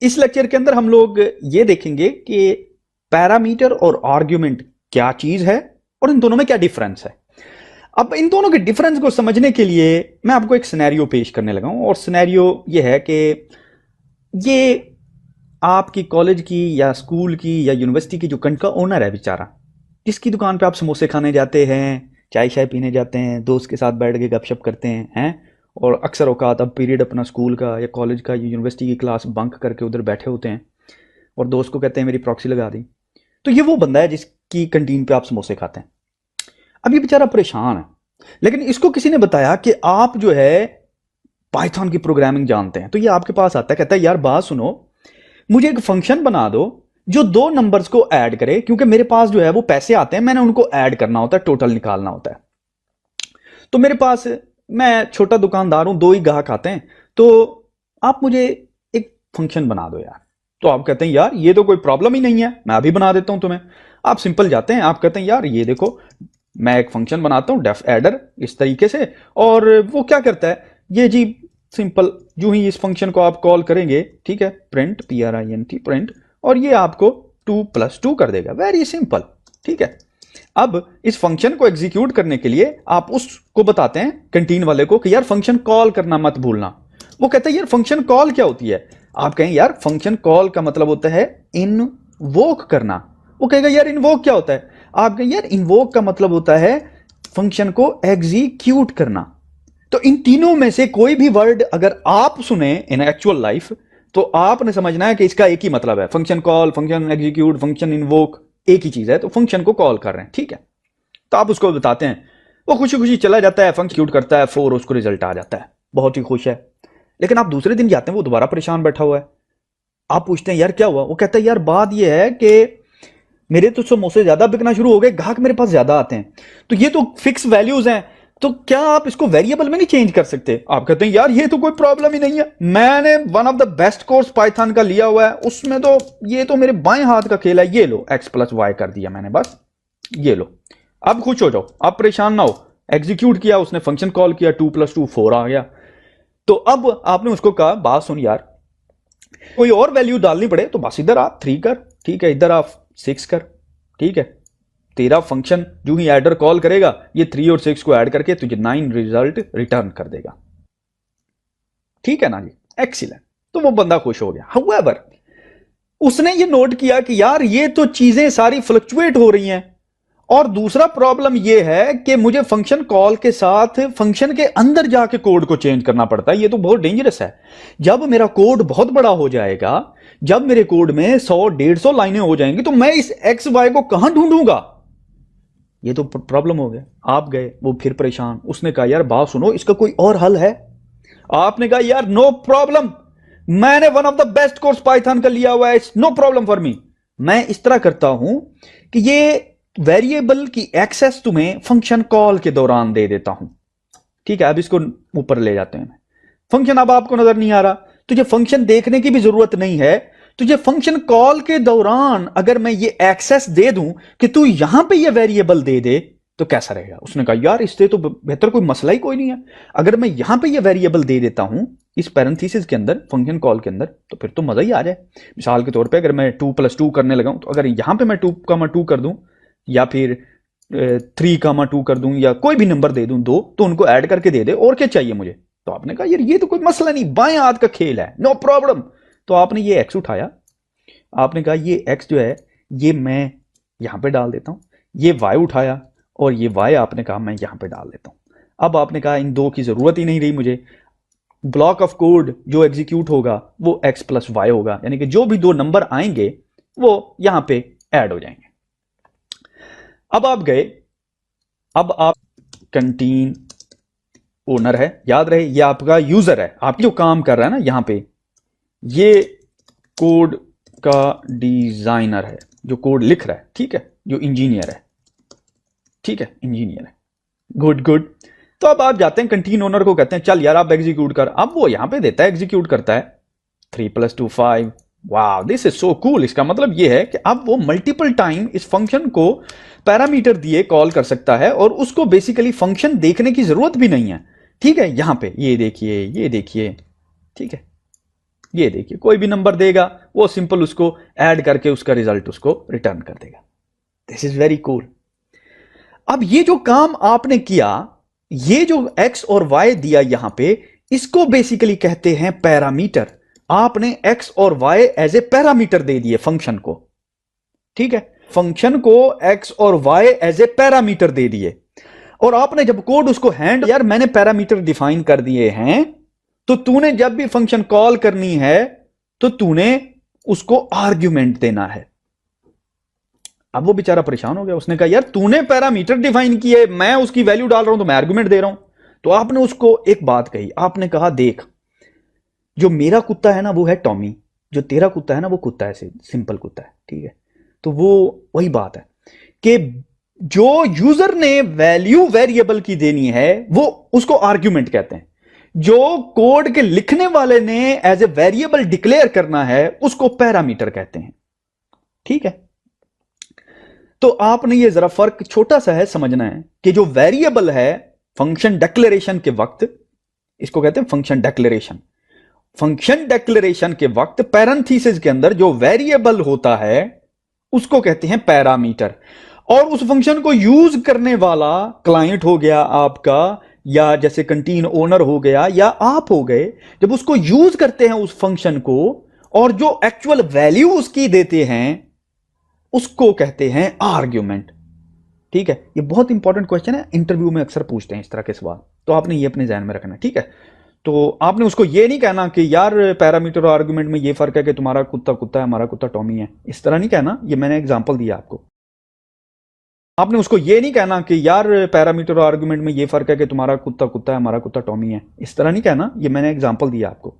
इस लेक्चर के अंदर हम लोग ये देखेंगे कि पैरामीटर और आर्ग्यूमेंट क्या चीज है और इन दोनों में क्या डिफरेंस है। अब इन दोनों के डिफरेंस को समझने के लिए मैं आपको एक सिनेरियो पेश करने लगा हूं, और सिनेरियो ये है कि ये आपकी कॉलेज की या स्कूल की या यूनिवर्सिटी की जो कंट का ओनर है बेचारा, जिसकी दुकान पे आप समोसे खाने जाते हैं, चाय शाय पीने जाते हैं, दोस्त के साथ बैठ के गपशप करते हैं और अक्सर औकात अब पीरियड अपना स्कूल का या कॉलेज का या यूनिवर्सिटी की क्लास बंक करके उधर बैठे होते हैं और दोस्त को कहते हैं मेरी प्रॉक्सी लगा दी। तो ये वो बंदा है जिसकी कंटीन पे आप समोसे खाते हैं। अब ये बेचारा परेशान है, लेकिन इसको किसी ने बताया कि आप जो है पाइथन की प्रोग्रामिंग जानते हैं। तो ये आपके पास आता है, कहता है यार बात सुनो, मुझे एक फंक्शन बना दो जो दो नंबर्स को ऐड करे, क्योंकि मेरे पास जो है वो पैसे आते हैं, मैंने उनको ऐड करना होता है, टोटल निकालना होता है। तो मेरे पास, मैं छोटा दुकानदार हूं, दो ही ग्राहक आते हैं, तो आप मुझे एक फंक्शन बना दो यार। तो आप कहते हैं यार ये तो कोई प्रॉब्लम ही नहीं है, मैं अभी बना देता हूं तुम्हें। आप सिंपल जाते हैं, आप कहते हैं यार ये देखो मैं एक फंक्शन बनाता हूं डेफ एडर इस तरीके से, और वो क्या करता है, ये जी सिंपल जो ही इस फंक्शन को आप कॉल करेंगे, ठीक है, प्रिंट PRINT प्रिंट, और ये आपको 2 + 2 कर देगा, वेरी सिंपल, ठीक है। अब इस फंक्शन को एग्जीक्यूट करने के लिए आप उसको बताते हैं कैंटीन वाले को कि यार फंक्शन कॉल करना मत भूलना। वो कहता है यार फंक्शन कॉल क्या होती है। आप कहें यार फंक्शन कॉल का मतलब होता है इनवोक करना। वो कहेगा यार इनवोक क्या होता है। आप कहें यार इनवोक का मतलब होता है फंक्शन को एग्जीक्यूट करना। तो इन तीनों में से कोई भी वर्ड अगर आप सुने इन एक्चुअल लाइफ, तो आपने समझना है कि इसका एक ही मतलब है, function call, function execute, function invoke, एक ही चीज है। तो फंक्शन को कॉल कर रहे हैं, ठीक है। तो आप उसको बताते हैं, वो खुशी खुशी चला जाता है, फंक्शन एग्जीक्यूट करता है, 4 उसको रिजल्ट आ जाता है, बहुत ही खुश है। लेकिन आप दूसरे दिन जाते हैं, वो दोबारा परेशान बैठा हुआ है। आप पूछते हैं यार क्या हुआ। वो कहता है यार बात ये है कि मेरे तो समोसे ज्यादा बिकना शुरू हो गए, ग्राहक मेरे पास ज्यादा आते हैं, तो ये तो फिक्स वैल्यूज हैं, तो क्या आप इसको वेरिएबल में नहीं चेंज कर सकते। आप कहते हैं यार ये तो कोई प्रॉब्लम ही नहीं है, मैंने one of the best course Python का लिया हुआ है, उसमें तो ये तो मेरे बाएं हाथ का खेल है, ये लो x + y कर दिया मैंने, बस ये लो, अब खुश हो जाओ, आप परेशान ना हो। एग्जीक्यूट किया उसने, फंक्शन कॉल किया, 2 + 2 4 आ गया। तो अब आपने उसको कहा बात सुन यार, कोई और वैल्यू डालनी पड़े तो बस इधर आप 3 कर, ठीक है, इधर आप 6 कर, ठीक है। तेरा फंक्शन जो ही एडर कॉल करेगा, ये 3 और 6 को ऐड करके तुझे 9 रिजल्ट रिटर्न कर देगा, ठीक है ना जी, एक्सीलेंट। तो वो बंदा खुश हो गया। हाउएवर उसने ये नोट किया कि यार ये तो चीजें सारी फ्लक्चुएट हो रही हैं, और दूसरा प्रॉब्लम ये है कि मुझे फंक्शन कॉल के साथ फंक्शन के अंदर जाके कोड को चेंज करना पड़ता है, ये तो बहुत डेंजरस है। जब मेरा कोड बहुत बड़ा हो जाएगा, जब मेरे कोड में 100-150 लाइनें हो जाएंगी, तो मैं इस एक्स वाई को कहां ढूंढूंगा। ये तो प्रॉब्लम हो गया। आप गए, वो फिर परेशान, उसने कहा यार बात सुनो, इसका कोई और हल है। आपने कहा यार नो प्रॉब्लम, मैंने one of the best course Python का लिया हुआ है, it's no problem for me. मैं इस तरह करता हूं कि ये वेरिएबल की एक्सेस तुम्हें फंक्शन कॉल के दौरान दे देता हूं, ठीक है। अब इसको ऊपर ले जाते हैं, फंक्शन अब आपको नजर नहीं आ रहा, तुझे फंक्शन देखने की भी जरूरत नहीं है, तुझे फंक्शन कॉल के दौरान अगर मैं ये एक्सेस दे दूं कि तू यहां पे ये वेरिएबल दे दे तो कैसा रहेगा। उसने कहा यार इससे तो बेहतर कोई मसला ही कोई नहीं है, अगर मैं यहां पे ये वेरिएबल दे देता हूं इस पैरेंथेसिस के अंदर फंक्शन कॉल के अंदर, तो फिर तो मजा ही आ जाए। मिसाल के तौर पे अगर मैं 2 + 2 करने लगा हूं, तो अगर यहां पे मैं 2, 2 कर दूं, या फिर 3, 2 कर दूं, या कोई भी नंबर दे दूं 2, तो उनको ऐड करके दे दे, और क्या चाहिए मुझे। तो आपने कहा यार ये तो कोई मसला नहीं, बाएं हाथ का खेल है, नो प्रॉब्लम। तो आपने ये एक्स उठाया, आपने कहा ये एक्स जो है ये मैं यहां पे डाल देता हूं, ये वाई उठाया और ये वाई आपने कहा मैं यहां पे डाल देता हूं। अब आपने कहा इन दो की जरूरत ही नहीं रही मुझे, ब्लॉक ऑफ कोड जो एग्जीक्यूट होगा वो x + y होगा, यानी कि जो भी दो नंबर आएंगे वो यहां पे ऐड हो जाएंगे। अब आप गए, अब आप कंटीन ओनर है, याद रहे ये आपका यूजर है, आप जो काम कर रहा है ना यहां पे, ये कोड का डिजाइनर है जो कोड लिख रहा है, ठीक है, जो इंजीनियर है, ठीक है, इंजीनियर है, गुड गुड। तो अब आप जाते हैं कंटीन ओनर को कहते हैं चल यार आप एग्जीक्यूट कर, अब वो यहां पे देता है, एग्जीक्यूट करता है 3 + 2 5। वाह दिस इज सो कूल। इसका मतलब ये है कि अब वो मल्टीपल टाइम इस फंक्शन को पैरामीटर दिए कॉल कर सकता है, और उसको बेसिकली फंक्शन देखने की जरूरत भी नहीं है, ठीक है। यहां पे ये देखिए, ये देखिए, ठीक है, ये देखिए कोई भी नंबर देगा वो सिंपल उसको ऐड करके उसका रिजल्ट उसको रिटर्न कर देगा। This is very cool. अब ये जो काम आपने किया, ये जो x और y दिया यहां पे, इसको बेसिकली कहते हैं पैरामीटर। आपने x और y एज ए पैरामीटर दे दिए फंक्शन को, ठीक है, फंक्शन को x और y एज ए पैरामीटर दे दिए। और आपने जब कोड उसको हैंड, यार मैंने पैरामीटर डिफाइन कर दिए हैं, तो तूने जब भी फंक्शन कॉल करनी है तो तूने उसको आर्ग्यूमेंट देना है। अब वो बेचारा परेशान हो गया, उसने कहा यार तूने पैरामीटर डिफाइन किए, मैं उसकी वैल्यू डाल रहा हूं तो मैं आर्गुमेंट दे रहा हूं। तो आपने उसको एक बात कही, आपने कहा देख, जो मेरा कुत्ता है ना वो है टॉमी, जो तेरा कुत्ता है ना वो कुत्ता है, सिंपल कुत्ता है, ठीक है। तो वो वही बात है कि जो यूजर ने वैल्यू वेरिएबल की देनी है वो उसको आर्ग्यूमेंट कहते हैं, जो कोड के लिखने वाले ने एज ए वेरिएबल डिक्लेयर करना है उसको पैरामीटर कहते हैं, ठीक है। तो आपने ये जरा फर्क छोटा सा है समझना है कि जो वेरिएबल है फंक्शन डिक्लेरेशन के वक्त, इसको कहते हैं फंक्शन डिक्लेरेशन। फंक्शन डिक्लेरेशन के वक्त पैरेंथेसिस के अंदर जो वेरिएबल होता है उसको कहते हैं पैरामीटर। और उस फंक्शन को यूज करने वाला क्लाइंट हो गया आपका, या जैसे कंटीन ओनर हो गया, या आप हो गए, जब उसको यूज करते हैं उस फंक्शन को और जो एक्चुअल वैल्यू उसकी देते हैं उसको कहते हैं आर्ग्यूमेंट, ठीक है। ये बहुत इंपॉर्टेंट क्वेश्चन है, इंटरव्यू में अक्सर पूछते हैं इस तरह के सवाल, तो आपने ये अपने ध्यान में रखना, ठीक है। तो आपने उसको ये नहीं कहना कि यार पैरामीटर और आर्गुमेंट में ये फर्क है कि तुम्हारा कुत्ता कुत्ता है हमारा कुत्ता टॉमी है, इस तरह नहीं कहना, ये मैंने एग्जांपल दिया आपको। आपने उसको ये नहीं कहना कि यार पैरामीटर और आर्गुमेंट में ये फर्क है कि तुम्हारा कुत्ता कुत्ता है हमारा कुत्ता टॉमी है, इस तरह नहीं कहना, ये मैंने एग्जांपल दिया आपको।